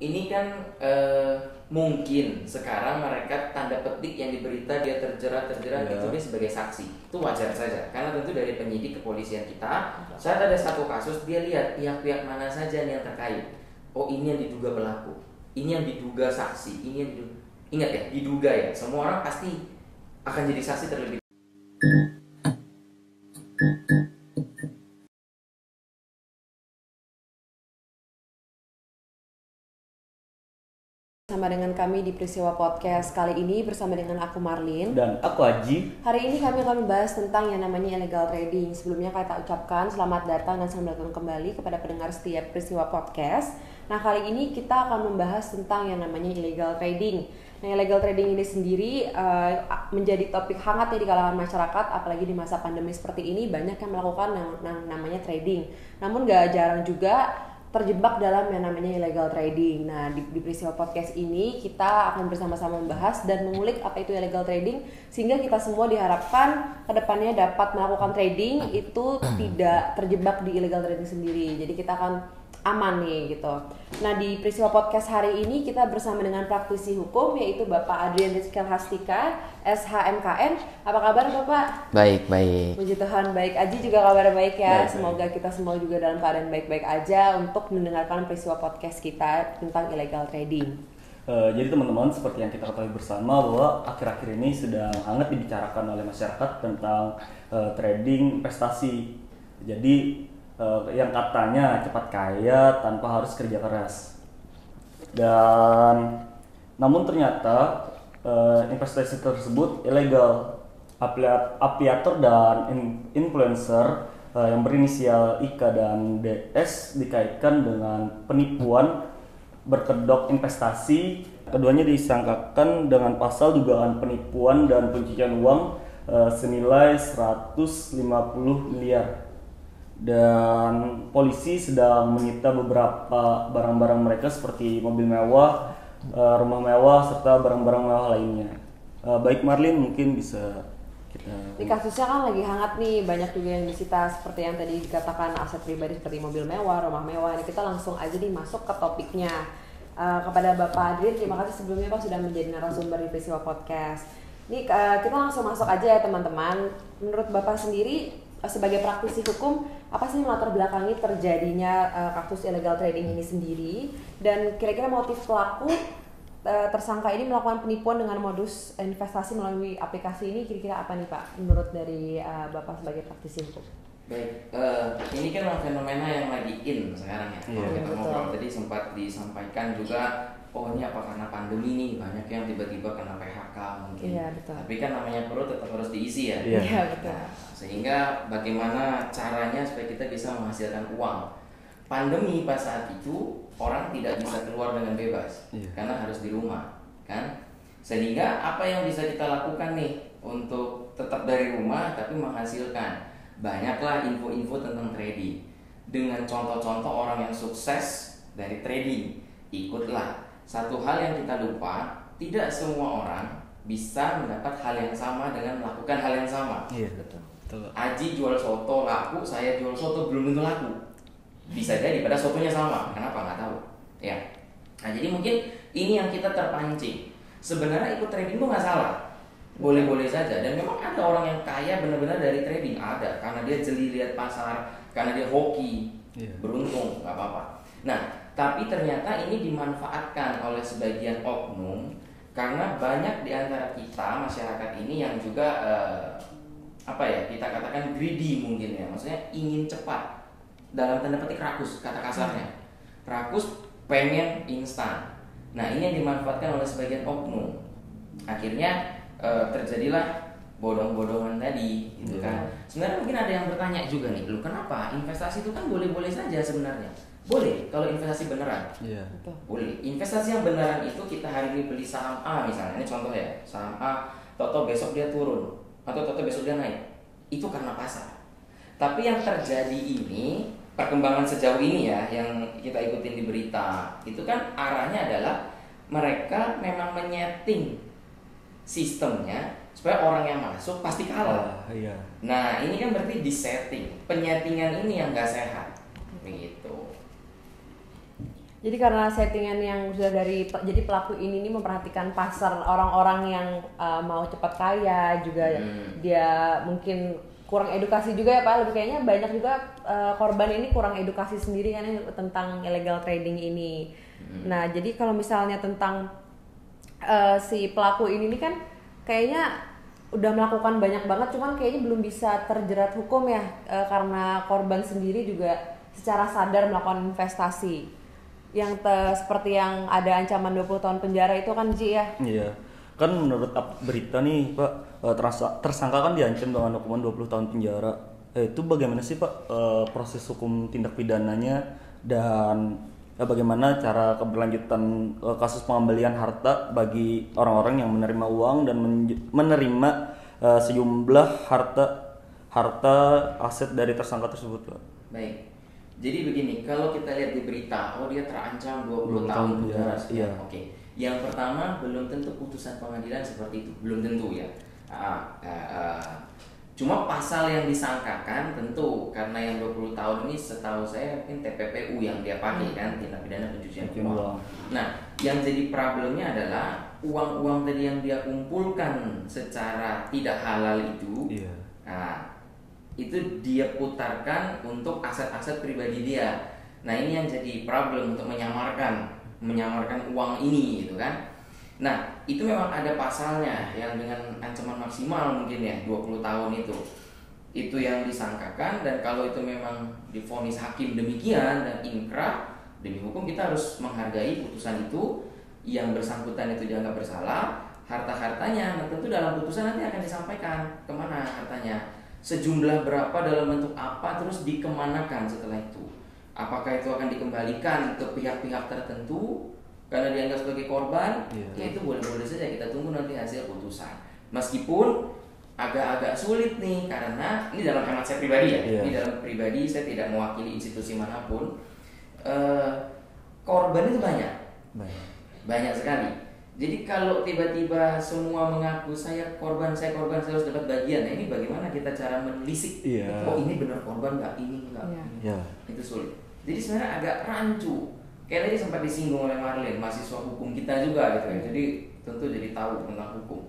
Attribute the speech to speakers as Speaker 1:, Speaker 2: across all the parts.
Speaker 1: ini kan mungkin sekarang mereka tanda petik yang diberita dia terjerat itu dia sebagai saksi, itu wajar saja karena tentu dari penyidik kepolisian kita saat ada satu kasus dia lihat pihak-pihak mana saja yang terkait. Oh, ini yang diduga pelaku, ini yang diduga saksi, ini yang diduga. Ingat ya, diduga ya, semua orang pasti akan jadi saksi terlebih.
Speaker 2: Bersama dengan kami di Peristiwa Podcast kali ini bersama dengan aku Marlin
Speaker 3: dan aku Aji.
Speaker 2: Hari ini kami akan membahas tentang yang namanya illegal trading. Sebelumnya kita ucapkan selamat datang dan selamat datang kembali kepada pendengar setiap Peristiwa Podcast. Nah, kali ini kita akan membahas tentang yang namanya illegal trading. Nah, illegal trading ini sendiri menjadi topik hangat di kalangan masyarakat, apalagi di masa pandemi seperti ini banyak yang melakukan namanya trading. Namun gak jarang juga terjebak dalam yang namanya illegal trading. Nah, di Peristiwa Podcast ini kita akan bersama-sama membahas dan mengulik apa itu illegal trading sehingga kita semua diharapkan kedepannya dapat melakukan trading itu tidak terjebak di illegal trading sendiri. Jadi kita akan aman nih gitu. Nah, di Peristiwa Podcast hari ini kita bersama dengan praktisi hukum yaitu Bapak Adrian Rizkel Hastika, SHMKN. Apa kabar Bapak?
Speaker 1: Baik.
Speaker 2: Puji Tuhan baik. Aji juga kabar baik ya.
Speaker 3: Baik.
Speaker 2: Semoga kita semua juga dalam keadaan baik-baik aja untuk mendengarkan Peristiwa Podcast kita tentang illegal trading.
Speaker 3: Jadi teman-teman, seperti yang kita ketahui bersama bahwa akhir-akhir ini sedang hangat dibicarakan oleh masyarakat tentang trading investasi. Jadi yang katanya cepat kaya tanpa harus kerja keras. Dan namun ternyata investasi tersebut ilegal. Apiator dan influencer yang berinisial IK dan DS dikaitkan dengan penipuan berkedok investasi. Keduanya disangkakan dengan pasal dugaan penipuan dan pencucian uang senilai 150 miliar. Dan polisi sedang menyita beberapa barang-barang mereka seperti mobil mewah, rumah mewah, serta barang-barang mewah lainnya. Baik Marlin, mungkin bisa kita...
Speaker 2: Di kasusnya kan lagi hangat nih, banyak juga yang disita seperti yang tadi dikatakan aset pribadi seperti mobil mewah, rumah mewah. Ini kita langsung aja nih masuk ke topiknya. Kepada Bapak Adrian, terima kasih sebelumnya Pak sudah menjadi narasumber di Peristiwa Podcast. Ini kita langsung masuk aja ya teman-teman. Menurut Bapak sendiri sebagai praktisi hukum, apa sih melatar belakangi terjadinya kasus illegal trading ini sendiri, dan kira-kira motif pelaku tersangka ini melakukan penipuan dengan modus investasi melalui aplikasi ini kira-kira apa nih Pak menurut dari Bapak sebagai praktisi hukum?
Speaker 1: Baik, ini kan fenomena yang lagi in sekarang ya. Kalau kita ngobrol tadi sempat disampaikan juga, oh ini apa karena pandemi nih banyak yang tiba-tiba kena PHK mungkin.
Speaker 2: Iya, betul.
Speaker 1: Tapi kan namanya perut tetap harus diisi ya.
Speaker 2: Iya, betul.
Speaker 1: Nah, sehingga bagaimana caranya supaya kita bisa menghasilkan uang. Pandemi pas saat itu orang tidak bisa keluar dengan bebas karena harus di rumah, kan? Sehingga apa yang bisa kita lakukan nih untuk tetap dari rumah tapi menghasilkan? Banyaklah info-info tentang trading. Dengan contoh-contoh orang yang sukses dari trading, ikutlah. Satu hal yang kita lupa, tidak semua orang bisa mendapat hal yang sama dengan melakukan hal yang sama.
Speaker 3: Iya, betul.
Speaker 1: Aji jual soto laku, saya jual soto belum tentu laku. Bisa jadi pada sotonya sama, kenapa nggak tahu. Ya. Nah, jadi mungkin ini yang kita terpancing. Sebenarnya ikut trading itu nggak salah, boleh-boleh saja. Dan memang ada orang yang kaya benar-benar dari trading, ada karena dia jeli lihat pasar, karena dia hoki, beruntung, nggak apa-apa. Nah, tapi ternyata ini dimanfaatkan oleh sebagian oknum karena banyak di antara kita masyarakat ini yang juga kita katakan greedy mungkin ya, maksudnya ingin cepat, dalam tanda petik rakus, kata kasarnya rakus, pengen instan. Nah, ini yang dimanfaatkan oleh sebagian oknum, akhirnya terjadilah bodong-bodongan tadi gitu kan. Sebenarnya mungkin ada yang bertanya juga nih, lu kenapa investasi itu kan boleh-boleh saja sebenarnya. Boleh kalau investasi beneran. Boleh. Investasi yang beneran itu kita hari ini beli saham A misalnya, ini contoh ya, saham A, toto besok dia turun atau toto besok dia naik. Itu karena pasar. Tapi yang terjadi ini, perkembangan sejauh ini ya yang kita ikutin di berita, itu kan arahnya adalah mereka memang menyeting sistemnya supaya orang yang masuk pasti kalah. Nah, ini kan berarti disetting. Penyetingan ini yang nggak sehat, begitu.
Speaker 2: Jadi karena settingan yang sudah jadi pelaku ini memperhatikan pasar orang-orang yang mau cepat kaya juga, dia mungkin kurang edukasi juga ya Pak, lebih kayaknya banyak juga korban ini kurang edukasi sendiri kan tentang illegal trading ini. Nah jadi kalau misalnya tentang si pelaku ini kan kayaknya udah melakukan banyak banget, cuman kayaknya belum bisa terjerat hukum ya, karena korban sendiri juga secara sadar melakukan investasi yang seperti yang ada ancaman 20 tahun penjara itu kan Ji ya.
Speaker 3: Iya, kan menurut berita nih Pak, tersangka kan diancam dengan hukuman 20 tahun penjara. Itu bagaimana sih Pak proses hukum tindak pidananya, dan bagaimana cara keberlanjutan kasus pengembalian harta bagi orang-orang yang menerima uang dan menerima sejumlah harta aset dari tersangka tersebut Pak?
Speaker 1: Baik. Jadi begini, kalau kita lihat di berita, dia terancam 20 tahun penjara.
Speaker 3: Iya.
Speaker 1: Oke. Yang pertama, belum tentu putusan pengadilan seperti itu, belum tentu ya. Cuma pasal yang disangkakan tentu, karena yang 20 tahun ini setahu saya mungkin TPPU yang dia pakai kan, tindak pidana pencucian uang. Nah, yang jadi problemnya adalah uang-uang tadi yang dia kumpulkan secara tidak halal itu.
Speaker 3: Iya.
Speaker 1: Itu dia putarkan untuk aset-aset pribadi dia. Nah ini yang jadi problem untuk menyamarkan uang ini gitu kan. Nah itu memang ada pasalnya yang dengan ancaman maksimal mungkin ya 20 tahun itu yang disangkakan. Dan kalau itu memang divonis hakim demikian dan inkrah, demi hukum kita harus menghargai putusan itu. Yang bersangkutan itu dianggap bersalah, harta-hartanya nah tentu dalam putusan nanti akan disampaikan kemana hartanya, sejumlah berapa, dalam bentuk apa, terus dikemanakan setelah itu. Apakah itu akan dikembalikan ke pihak-pihak tertentu karena dianggap sebagai korban? Ya itu boleh-boleh saja, kita tunggu nanti hasil putusan. Meskipun agak-agak sulit nih, karena ini dalam hemat saya pribadi ya, ini dalam pribadi, saya tidak mewakili institusi manapun. Korban itu banyak sekali. Jadi kalau tiba-tiba semua mengaku saya korban, saya harus dapat bagian. Nah ini bagaimana kita cara menelisik? Oh ini benar korban nggak? Ini nggak? Itu sulit. Jadi sebenarnya agak rancu. Kayak tadi sempat disinggung oleh Marlene, mahasiswa hukum kita juga gitu ya. Jadi tentu jadi tahu tentang hukum.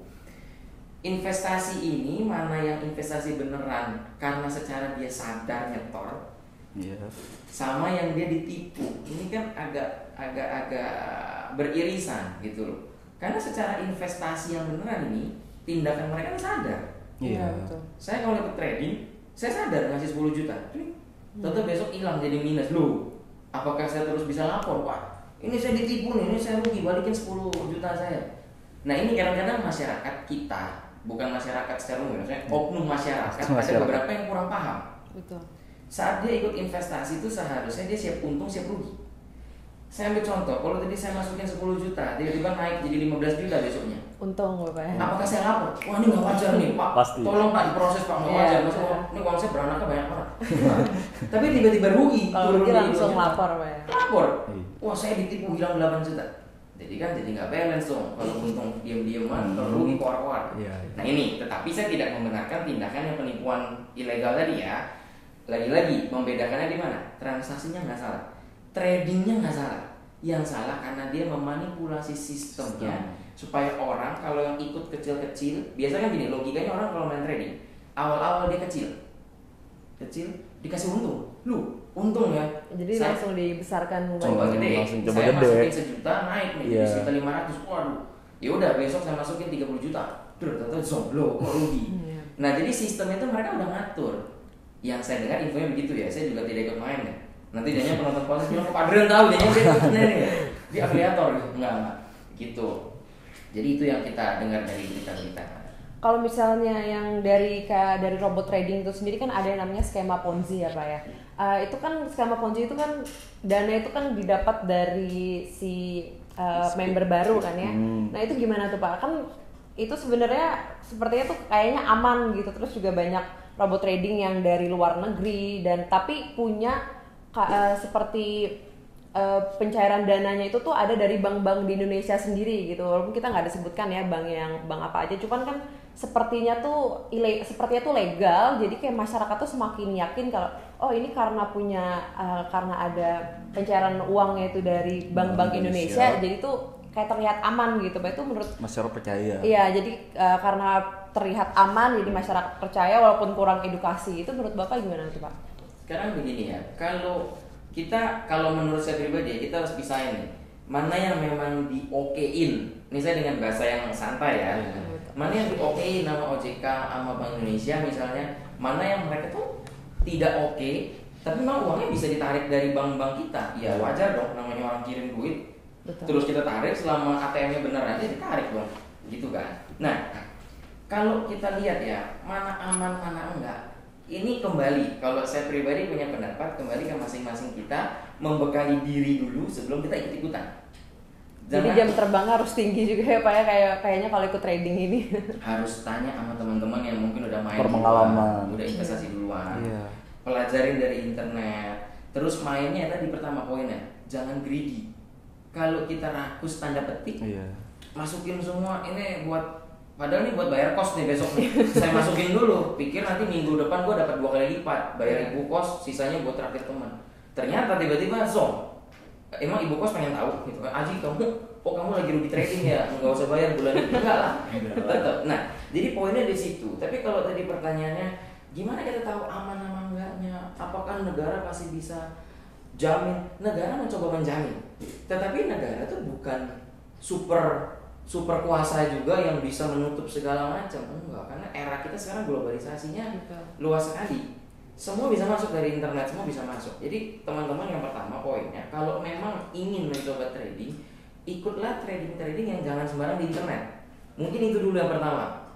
Speaker 1: Investasi ini mana yang investasi beneran karena secara dia sadar nyetor, sama yang dia ditipu. Ini kan agak beririsan gitu loh. Karena secara investasi yang beneran ini, tindakan mereka kan sadar.
Speaker 2: Betul.
Speaker 1: Saya kalau ikut trading, saya sadar ngasih 10 juta, tentu besok hilang jadi minus. Loh, apakah saya terus bisa lapor? Pak, ini saya ditipu nih, ini saya rugi, balikin 10 juta saya. Nah ini kadang-kadang masyarakat kita, bukan masyarakat secara umum, maksudnya oknum masyarakat, ada beberapa yang kurang paham.
Speaker 2: Betul.
Speaker 1: Saat dia ikut investasi itu seharusnya dia siap untung, siap rugi. Saya ambil contoh, kalau tadi saya masukin 10 juta, tiba-tiba naik jadi 15 juta besoknya.
Speaker 2: Untung Bapak ya.
Speaker 1: Apakah saya lapor? Wah ini nggak wajar nih Pak,
Speaker 3: Pasti.
Speaker 1: tolong Pak diproses Pak, nggak wajar. Maksudnya ini uang saya beranaknya banyak banget. Tapi tiba-tiba rugi.
Speaker 2: Kalau rugi langsung lapor Pak ya.
Speaker 1: Lapor. Wah saya ditipu hilang 8 juta. Jadi kan jadi nggak balance dong. Kalau untung diam-diaman, kalau rugi keluar-keluar. Nah ini, tetapi saya tidak membenarkan tindakan yang penipuan ilegal tadi ya. Lagi-lagi membedakannya di mana? Transaksinya nggak salah, tradingnya nggak salah. Yang salah karena dia memanipulasi sistemnya supaya orang kalau yang ikut kecil-kecil, biasanya gini logikanya, orang kalau main trading awal-awal dia kecil dikasih untung, untung ya. Jadi
Speaker 2: langsung dibesarkan.
Speaker 1: Coba gede, saya masukin 1 juta naik nih jadi 1.500, waduh. Ya udah besok saya masukin 30 juta, ternyata zomblo kok rugi. Nah jadi sistem itu mereka udah ngatur. Yang saya dengar infonya begitu ya, saya juga tidak ikut main ya. Nanti jadinya penonton podcast bilang kok Adrian tahu, jadinya dia dia afiliator gitu. Enggak gitu. Jadi itu yang kita dengar dari berita-berita.
Speaker 2: Kalau misalnya yang dari robot trading itu sendiri kan ada yang namanya skema Ponzi ya Pak ya. Itu kan skema Ponzi itu kan dana itu kan didapat dari si member baru kan ya. Nah itu gimana tuh Pak? Kan itu sebenarnya sepertinya tuh kayaknya aman gitu. Terus juga banyak robot trading yang dari luar negeri dan tapi punya seperti pencairan dananya itu tuh ada dari bank-bank di Indonesia sendiri gitu. Walaupun kita nggak disebutkan ya bank apa aja, cuman kan sepertinya tuh legal, jadi kayak masyarakat tuh semakin yakin kalau oh ini karena karena ada pencairan uangnya itu dari bank-bank Indonesia, jadi tuh kayak terlihat aman gitu. Pak, itu menurut
Speaker 3: masyarakat percaya.
Speaker 2: Iya, jadi karena terlihat aman jadi masyarakat percaya walaupun kurang edukasi. Itu menurut Bapak gimana tuh, Pak?
Speaker 1: Sekarang begini ya, kalau menurut saya pribadi kita harus pisahin nih, mana yang memang di-okein, misalnya dengan bahasa yang santai ya, mana yang di-okein nama OJK sama Bank Indonesia misalnya, mana yang mereka tuh tidak oke, tapi memang uangnya bisa ditarik dari bank-bank kita, ya wajar dong, namanya orang kirim duit. Betul. Terus kita tarik selama ATM-nya bener aja ditarik dong, gitu kan. Nah, kalau kita lihat ya, mana aman mana enggak, ini kembali, kalau saya pribadi punya pendapat, kembali ke masing-masing kita membekali diri dulu sebelum kita ikut-ikutan.
Speaker 2: Jadi jam terbangnya harus tinggi juga ya Pak ya, kayaknya kalau ikut trading ini.
Speaker 1: Harus tanya sama teman-teman yang mungkin udah main
Speaker 3: berpengalaman,
Speaker 1: udah investasi duluan,
Speaker 3: pelajarin
Speaker 1: dari internet. Terus mainnya tadi pertama poinnya, jangan greedy. Kalau kita rakus tanda petik, masukin semua ini padahal ini buat bayar kos nih besok nih. Saya masukin dulu, pikir nanti minggu depan gue dapat 2 kali lipat, bayar ibu kos, sisanya buat traktir teman. Ternyata tiba-tiba zong. Emang ibu kos pengen tahu gitu kan, Aji kamu lagi rugi trading ya, nggak usah bayar bulan ini, enggak lah, tetap. Nah, jadi poinnya di situ. Tapi kalau tadi pertanyaannya, gimana kita tahu aman sama enggaknya? Apakah negara pasti bisa jamin? Negara mencoba menjamin, tetapi negara itu bukan super kuasa juga yang bisa menutup segala macam, enggak. Karena era kita sekarang globalisasinya luas sekali. Semua bisa masuk dari internet, semua bisa masuk. Jadi teman-teman yang pertama poinnya, kalau memang ingin mencoba trading, ikutlah trading yang jangan sembarang di internet. Mungkin itu dulu yang pertama.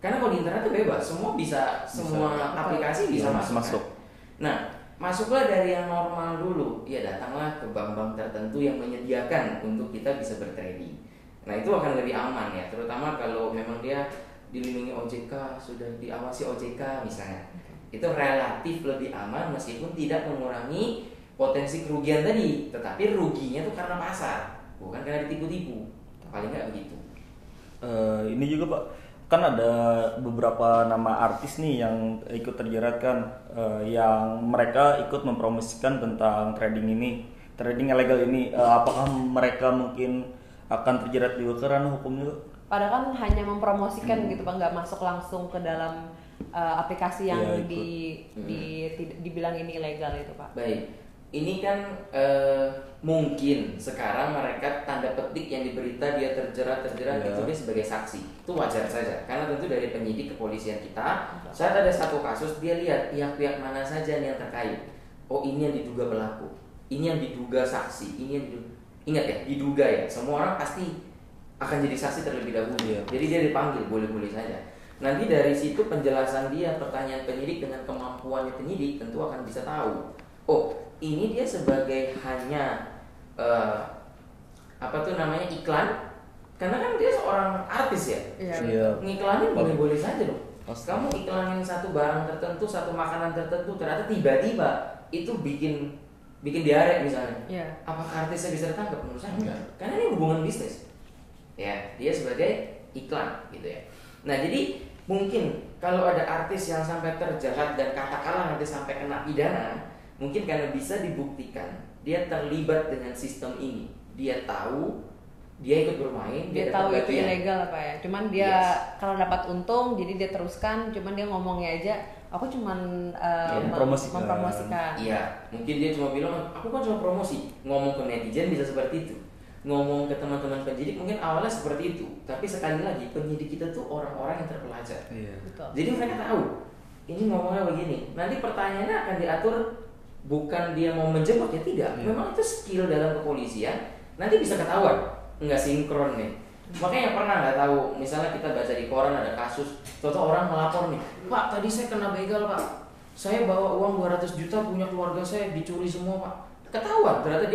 Speaker 1: Karena kalau di internet itu bebas, semua semua aplikasi bisa masuk. Kan? Nah, masuklah dari yang normal dulu. Ya datanglah ke bank-bank tertentu yang menyediakan untuk kita bisa bertrading. Nah, itu akan lebih aman ya, terutama kalau memang dia dilindungi OJK, sudah diawasi OJK misalnya. Itu relatif lebih aman meskipun tidak mengurangi potensi kerugian tadi, tetapi ruginya tuh karena pasar, bukan karena ditipu-tipu. Paling nggak begitu.
Speaker 3: Ini juga Pak, kan ada beberapa nama artis nih yang ikut terjerat kan, yang mereka ikut mempromosikan tentang trading ilegal ini. Apakah mereka mungkin akan terjerat juga ke ranah hukum juga?
Speaker 2: Padahal kan hanya mempromosikan gitu Pak, nggak masuk langsung ke dalam aplikasi yang dibilang ini ilegal itu Pak.
Speaker 1: Baik, ini kan mungkin sekarang mereka tanda petik yang diberita dia terjerat itu dia sebagai saksi, itu wajar saja karena tentu dari penyidik kepolisian kita saat ada satu kasus dia lihat pihak-pihak mana saja yang terkait. Oh ini yang diduga pelaku, ini yang diduga saksi, ini yang ingat ya diduga ya, semua orang pasti akan jadi saksi terlebih dahulu. Jadi dia dipanggil boleh-boleh saja. Nanti dari situ penjelasan dia, pertanyaan penyidik dengan kemampuannya penyidik tentu akan bisa tahu. Oh, ini dia sebagai hanya iklan, karena kan dia seorang artis ya. Ngiklanin boleh-boleh saja loh. Kamu iklanin satu barang tertentu, satu makanan tertentu, ternyata tiba-tiba itu bikin diare misalnya. Apakah artisnya bisa ditangkap? Menurut saya enggak. Karena ini hubungan bisnis. Ya, dia sebagai iklan gitu ya. Nah jadi mungkin kalau ada artis yang sampai terjerat dan katakanlah nanti sampai kena pidana, mungkin karena bisa dibuktikan dia terlibat dengan sistem ini, dia tahu, dia ikut bermain,
Speaker 2: dia tahu itu ilegal apa ya, cuman dia kalau dapat untung jadi dia teruskan, cuman dia ngomongnya aja aku cuman mempromosikan.
Speaker 1: Iya, mungkin dia cuma bilang aku kan cuma promosi, ngomong ke netizen bisa seperti itu. Ngomong ke teman-teman penyidik mungkin awalnya seperti itu, tapi sekali lagi penyidik kita tuh orang-orang yang terpelajar. Jadi mereka tahu ini ngomongnya begini. Nanti pertanyaannya akan diatur bukan dia mau menjebak ya tidak. Memang itu skill dalam kepolisian. Nanti bisa ketahuan nggak sinkron nih. Makanya pernah nggak tahu, misalnya kita baca di koran ada kasus, contoh orang melapor nih, Pak tadi saya kena begal Pak, saya bawa uang 200 juta punya keluarga saya dicuri semua Pak. Ketahuan ternyata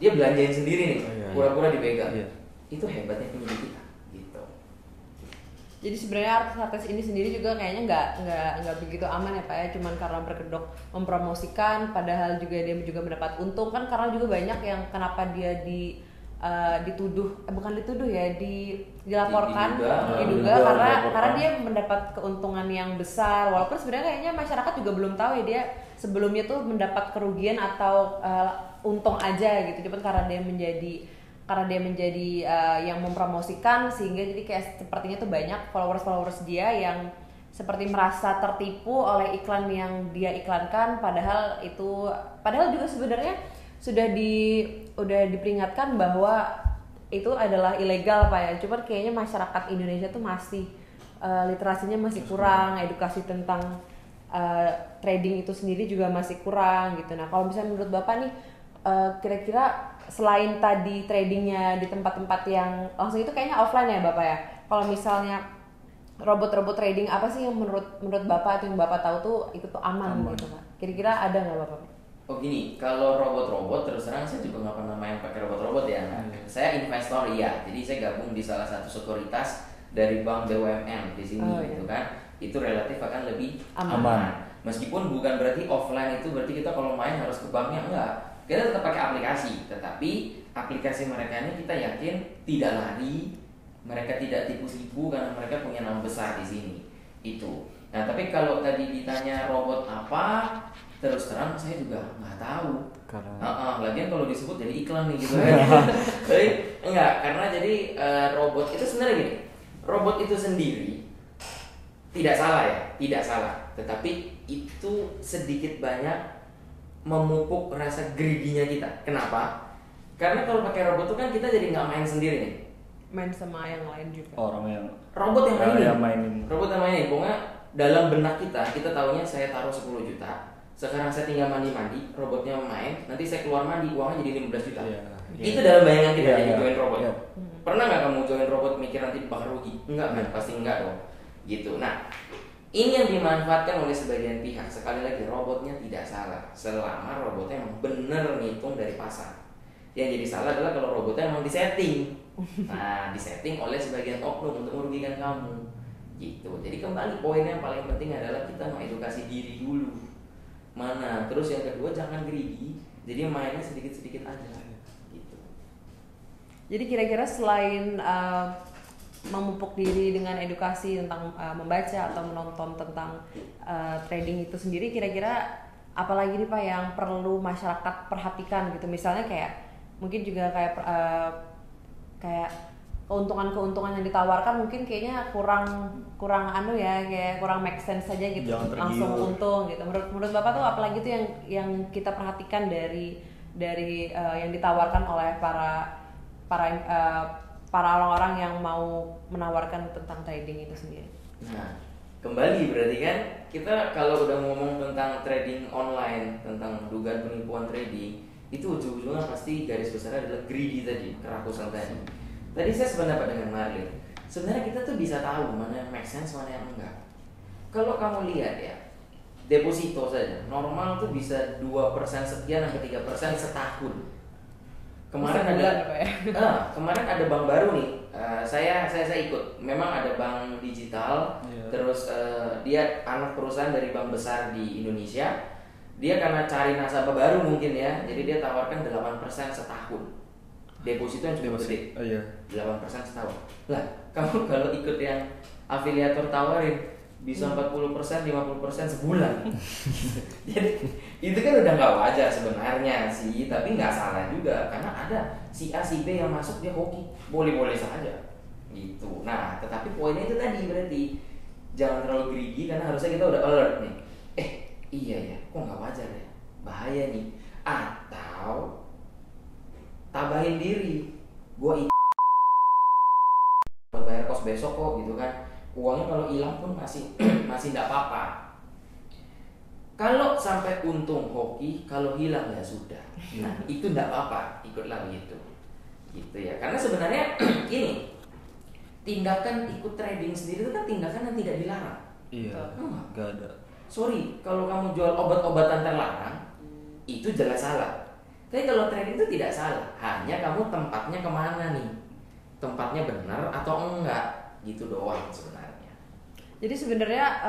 Speaker 1: dia belanjain sendiri nih, pura-pura dibegal. Itu hebatnya penyidik kita, gitu.
Speaker 2: Jadi sebenarnya artis-artis ini sendiri juga kayaknya nggak begitu aman ya Pak ya, cuman karena berkedok mempromosikan, padahal juga dia juga mendapat untung kan, karena juga banyak yang kenapa dia dilaporkan, diduga karena dia mendapat keuntungan yang besar, walaupun sebenarnya kayaknya masyarakat juga belum tahu ya dia sebelumnya tuh mendapat kerugian atau untung aja gitu, cuman karena dia menjadi yang mempromosikan, sehingga jadi kayak sepertinya tuh banyak followers dia yang seperti merasa tertipu oleh iklan yang dia iklankan, padahal juga sebenarnya udah diperingatkan bahwa itu adalah ilegal Pak ya. Cuman kayaknya masyarakat Indonesia tuh masih literasinya masih kurang, edukasi tentang trading itu sendiri juga masih kurang gitu. Nah, kalau misalnya menurut Bapak nih, kira-kira selain tadi tradingnya di tempat-tempat yang langsung, itu kayaknya offline ya Bapak ya. Kalau misalnya robot-robot trading apa sih yang menurut Bapak atau yang Bapak tahu tuh itu tuh aman gitu Pak? Kira-kira ada nggak Bapak?
Speaker 1: Oh gini, kalau robot-robot terus terang saya juga nggak pernah main pakai robot-robot ya. Saya investor iya, jadi saya gabung di salah satu sekuritas dari bank BUMN di sini gitu kan. Itu relatif akan lebih aman. Meskipun bukan berarti offline itu berarti kita kalau main harus ke banknya, enggak. Kita tetap pakai aplikasi, tetapi aplikasi mereka ini kita yakin tidak lari, mereka tidak tipu-tipu karena mereka punya nama besar di sini. Itu. Nah, tapi kalau tadi ditanya robot apa, terus terang saya juga nggak tahu. Lagian kalau disebut jadi iklan nih gitu kan. Tapi enggak, karena jadi robot itu sebenarnya gini. Robot itu sendiri tidak salah ya, tidak salah. Tetapi itu sedikit banyak memupuk rasa greedy-nya kita. Kenapa? Karena kalau pakai robot itu kan kita jadi nggak main sendiri nih.
Speaker 2: Main sama yang lain juga.
Speaker 1: Robot yang mainin. Robot yang mainin. Pokoknya dalam benak kita tahunya saya taruh 10 juta. Sekarang saya tinggal mandi, robotnya main. Nanti saya keluar mandi, uangnya jadi 15 juta. Itu dalam bayangan kita jadi join robot. Pernah nggak kamu join robot mikir nanti bakal rugi? Enggak kan? Pasti enggak dong. Gitu. Nah, ini yang dimanfaatkan oleh sebagian pihak. Sekali lagi, robotnya tidak salah selama robotnya memang benar ngitung dari pasar. Yang jadi salah adalah kalau robotnya memang disetting. Nah, disetting oleh sebagian oknum untuk merugikan kamu. Gitu. Jadi kembali poin yang paling penting adalah kita mengedukasi diri dulu. Mana? Terus yang kedua, jangan greedy. Jadi mainnya sedikit-sedikit aja. Gitu.
Speaker 2: Jadi kira-kira selain memupuk diri dengan edukasi tentang membaca atau menonton tentang trading itu sendiri, kira-kira apalagi nih Pak yang perlu masyarakat perhatikan gitu? Misalnya kayak mungkin juga kayak keuntungan-keuntungan yang ditawarkan mungkin kayaknya kurang kayak kurang make sense saja gitu. Langsung untung gitu. Menurut Bapak tuh apalagi tuh yang kita perhatikan dari yang ditawarkan oleh para orang-orang yang mau menawarkan tentang trading itu sendiri.
Speaker 1: Nah, kembali berarti kan kita kalau udah ngomong tentang trading online, tentang dugaan penipuan trading, itu ujung-ujungnya pasti garis besarnya adalah greedy tadi, kerakusan tadi. Tadi saya sependapat dengan Marlin. Sebenarnya kita tuh bisa tahu mana yang make sense, mana yang enggak. Kalau kamu lihat ya, deposito saja normal tuh bisa 2% sekian sampai 3% setahun. Kemarin kemarin ada bank baru nih. Saya ikut. Memang ada bank digital. Terus dia anak perusahaan dari bank besar di Indonesia. Dia karena cari nasabah baru mungkin ya. Jadi dia tawarkan 8% setahun. Deposito yang cukup gede. 8% setahun. Lah, kamu kalau ikut yang afiliator tawarin bisa 40%, 50% sebulan. Jadi itu kan udah nggak wajar sebenarnya sih, tapi nggak salah juga karena ada si A si B yang masuk dia hoki, boleh-boleh saja gitu. Nah, tetapi poinnya itu tadi berarti jangan terlalu greedy karena harusnya kita udah alert nih. Iya ya, kok nggak wajar ya, bahaya nih. Atau tabahin diri, gua bayar kos besok kok gitu kan. Uangnya kalau hilang pun masih tidak apa-apa. Kalau sampai untung hoki, kalau hilang ya sudah. Nah, itu tidak apa-apa, ikutlah gitu. Gitu ya. Karena sebenarnya gini, tindakan ikut trading sendiri itu kan tindakan yang tidak dilarang.
Speaker 3: Iya. Enggak ada.
Speaker 1: Sorry, kalau kamu jual obat-obatan terlarang, itu jelas salah. Tapi kalau trading itu tidak salah, hanya kamu tempatnya kemana nih? Tempatnya benar atau enggak? Gitu doang sebenarnya.
Speaker 2: Jadi sebenarnya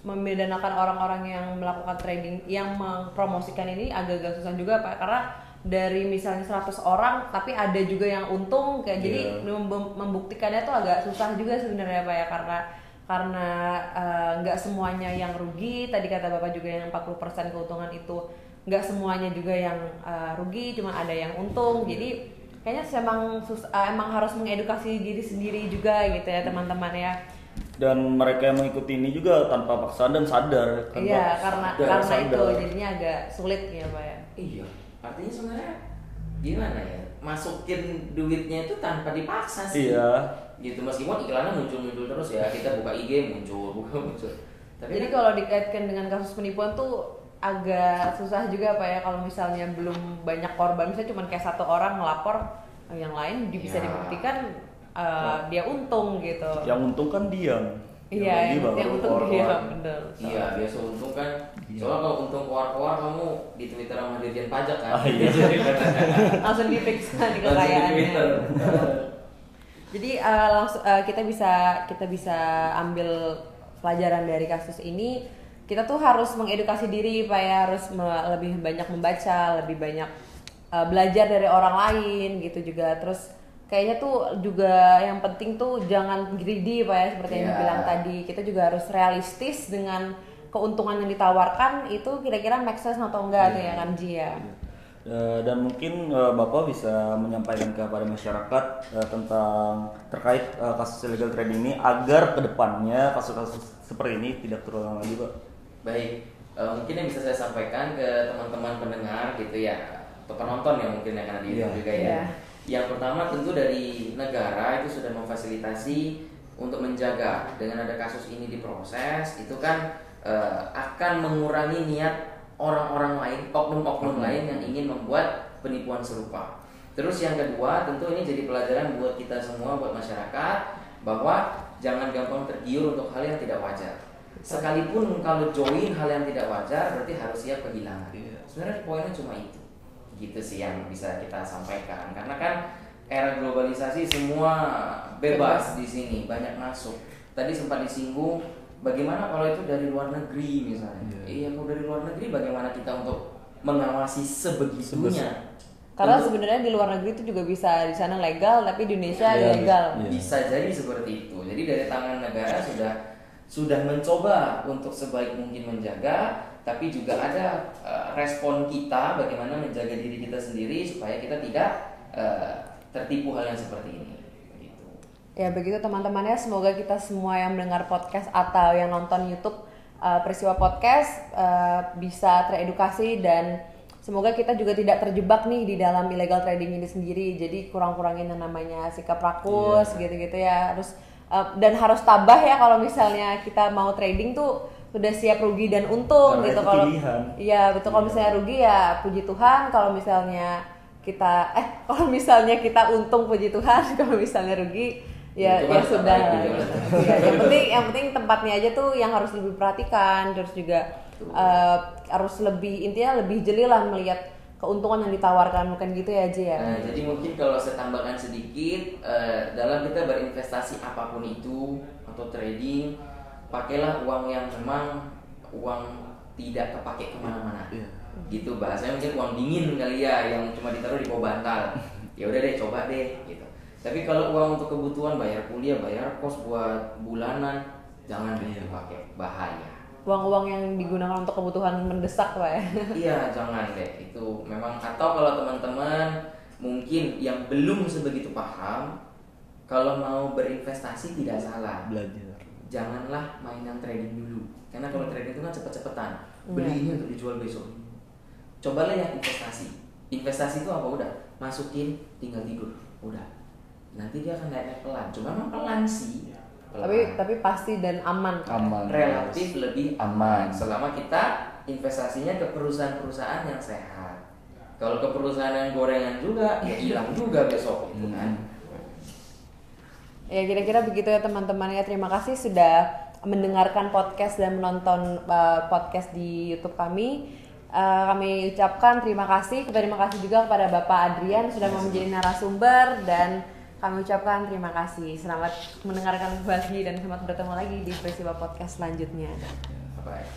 Speaker 2: membedakan orang-orang yang melakukan trading, yang mempromosikan ini agak-agak susah juga Pak, karena dari misalnya 100 orang tapi ada juga yang untung kayak jadi membuktikannya tuh agak susah juga sebenarnya Pak ya, karena nggak semuanya yang rugi. Tadi kata Bapak juga yang 40% keuntungan itu nggak semuanya juga yang rugi, cuma ada yang untung. Jadi kayaknya emang harus mengedukasi diri sendiri juga gitu ya teman-teman ya.
Speaker 3: Dan mereka yang mengikuti ini juga tanpa paksaan dan sadar kan,
Speaker 2: Iya,
Speaker 3: Pak?
Speaker 2: karena
Speaker 3: Sadar.
Speaker 2: itu jadinya agak sulit ya Pak ya.
Speaker 1: Iya, artinya sebenarnya gimana ya? Masukin duitnya itu tanpa dipaksa sih.
Speaker 3: Iya.
Speaker 1: Gitu, meskipun iklannya muncul terus ya, kita buka IG muncul. Tapi
Speaker 2: Jadi kalau dikaitkan dengan kasus penipuan tuh agak susah juga Pak ya, kalau misalnya belum banyak korban, misalnya cuma kayak satu orang ngelapor, yang lain bisa
Speaker 1: Ya.
Speaker 2: dibuktikan dia untung gitu.
Speaker 3: Yang untung kan diam.
Speaker 2: Iya, yang untung dia
Speaker 3: keluar.
Speaker 2: bener.
Speaker 1: iya, biasa untung kan.
Speaker 3: Iya.
Speaker 1: Soalnya kalau untung keluar kamu di Twitter sama Dirjen Pajak kan.
Speaker 3: Ah, iya.
Speaker 2: Langsung diperiksa di
Speaker 1: Langsung di
Speaker 2: kekayaannya.
Speaker 1: Twitter.
Speaker 2: Jadi kita bisa ambil pelajaran dari kasus ini. Kita tuh harus mengedukasi diri Pak ya, harus lebih banyak membaca, lebih banyak belajar dari orang lain gitu juga. Terus kayaknya tuh juga yang penting tuh jangan greedy Pak ya, seperti yang
Speaker 1: Iya.
Speaker 2: dibilang tadi. Kita juga harus realistis dengan keuntungan yang ditawarkan itu kira-kira make sense atau enggak tuh ya kan Ji ya.
Speaker 3: Dan mungkin Bapak bisa menyampaikan kepada masyarakat tentang terkait kasus illegal trading ini agar kedepannya kasus-kasus seperti ini tidak terulang lagi, Pak.
Speaker 1: Baik, mungkin yang bisa saya sampaikan ke teman-teman pendengar gitu ya, atau penonton yang mungkin yang ada di YouTube
Speaker 3: Iya.
Speaker 1: juga ya.
Speaker 2: Iya.
Speaker 1: Yang pertama tentu dari negara itu sudah memfasilitasi untuk menjaga dengan ada kasus ini diproses, itu kan akan mengurangi niat orang-orang lain, oknum-oknum lain yang ingin membuat penipuan serupa. Terus yang kedua tentu ini jadi pelajaran buat kita semua, buat masyarakat, bahwa jangan gampang tergiur untuk hal yang tidak wajar. Sekalipun kalau join hal yang tidak wajar, berarti harus siap kehilangan. Sebenarnya poinnya cuma itu, gitu sih yang bisa kita sampaikan. Karena kan era globalisasi semua bebas di sini, banyak masuk. Tadi sempat disinggung, bagaimana kalau itu dari luar negeri misalnya? Iya, kalau dari luar negeri bagaimana kita untuk mengawasi sebegitunya?
Speaker 2: Karena
Speaker 1: Tentu-
Speaker 2: sebenarnya di luar negeri itu juga bisa, di sana legal tapi di Indonesia
Speaker 3: Iya,
Speaker 2: ilegal.
Speaker 3: iya.
Speaker 1: Bisa jadi seperti itu. Jadi dari tangan negara sudah mencoba untuk sebaik mungkin menjaga, tapi juga ada respon kita bagaimana menjaga diri kita sendiri supaya kita tidak tertipu hal yang seperti ini. Begitu.
Speaker 2: Ya begitu teman-teman ya, semoga kita semua yang mendengar podcast atau yang nonton YouTube Peristiwa Podcast bisa teredukasi, dan semoga kita juga tidak terjebak nih di dalam illegal trading ini sendiri. Jadi kurang-kurangin yang namanya sikap rakus gitu-gitu ya. Dan harus tabah ya kalau misalnya kita mau trading tuh sudah siap rugi dan untung
Speaker 3: Karena
Speaker 2: gitu.
Speaker 3: itu
Speaker 2: Kalau
Speaker 3: pilihan.
Speaker 2: iya betul, kalau misalnya rugi ya puji Tuhan, kalau misalnya kita untung puji Tuhan, kalau misalnya rugi ya
Speaker 1: Itu
Speaker 2: ya
Speaker 1: kan
Speaker 2: sudah.
Speaker 1: terbaik gitu.
Speaker 2: Ya, yang penting tempatnya aja tuh yang harus lebih perhatikan, terus juga harus intinya lebih jeli lah melihat keuntungan yang ditawarkan, bukan gitu ya Ji ya.
Speaker 1: Nah, jadi mungkin kalau saya tambahkan sedikit, dalam kita berinvestasi apapun itu atau trading, pakailah uang yang memang uang tidak kepake kemana-mana. Gitu bahasanya, mungkin uang dingin kali ya, yang cuma ditaruh di bawah bantal. Ya udah deh, coba deh gitu. Tapi kalau uang untuk kebutuhan, bayar kuliah, bayar kos buat bulanan, jangan dipakai, bahaya.
Speaker 2: Uang-uang yang digunakan untuk kebutuhan mendesak Pak ya.
Speaker 1: Iya, jangan deh. Itu memang, atau kalau teman-teman mungkin yang belum sebegitu paham, kalau mau berinvestasi tidak salah.
Speaker 3: Belajar.
Speaker 1: Janganlah mainan trading dulu. Karena kalau trading itu kan cepet-cepetan. Beli
Speaker 2: Iya.
Speaker 1: ini untuk dijual besok. Cobalah yang investasi. Investasi itu apa? Udah, masukin, tinggal tidur. Udah. Nanti dia akan naik pelan. Cuma memang pelan sih. Pelan.
Speaker 2: Tapi pasti dan aman.
Speaker 3: Aman.
Speaker 1: Relatif lebih
Speaker 3: Aman.
Speaker 1: selama kita investasinya ke perusahaan-perusahaan yang sehat. Kalau ke perusahaan yang gorengan juga, ya hilang juga besok itu kan.
Speaker 2: Ya kira-kira begitu ya teman-teman ya. Terima kasih sudah mendengarkan podcast dan menonton podcast di YouTube kami. Kami ucapkan terima kasih juga kepada Bapak Adrian sudah mau menjadi narasumber, dan kami ucapkan terima kasih. Selamat mendengarkan kembali dan selamat bertemu lagi di Peristiwa Podcast selanjutnya.
Speaker 1: Bye.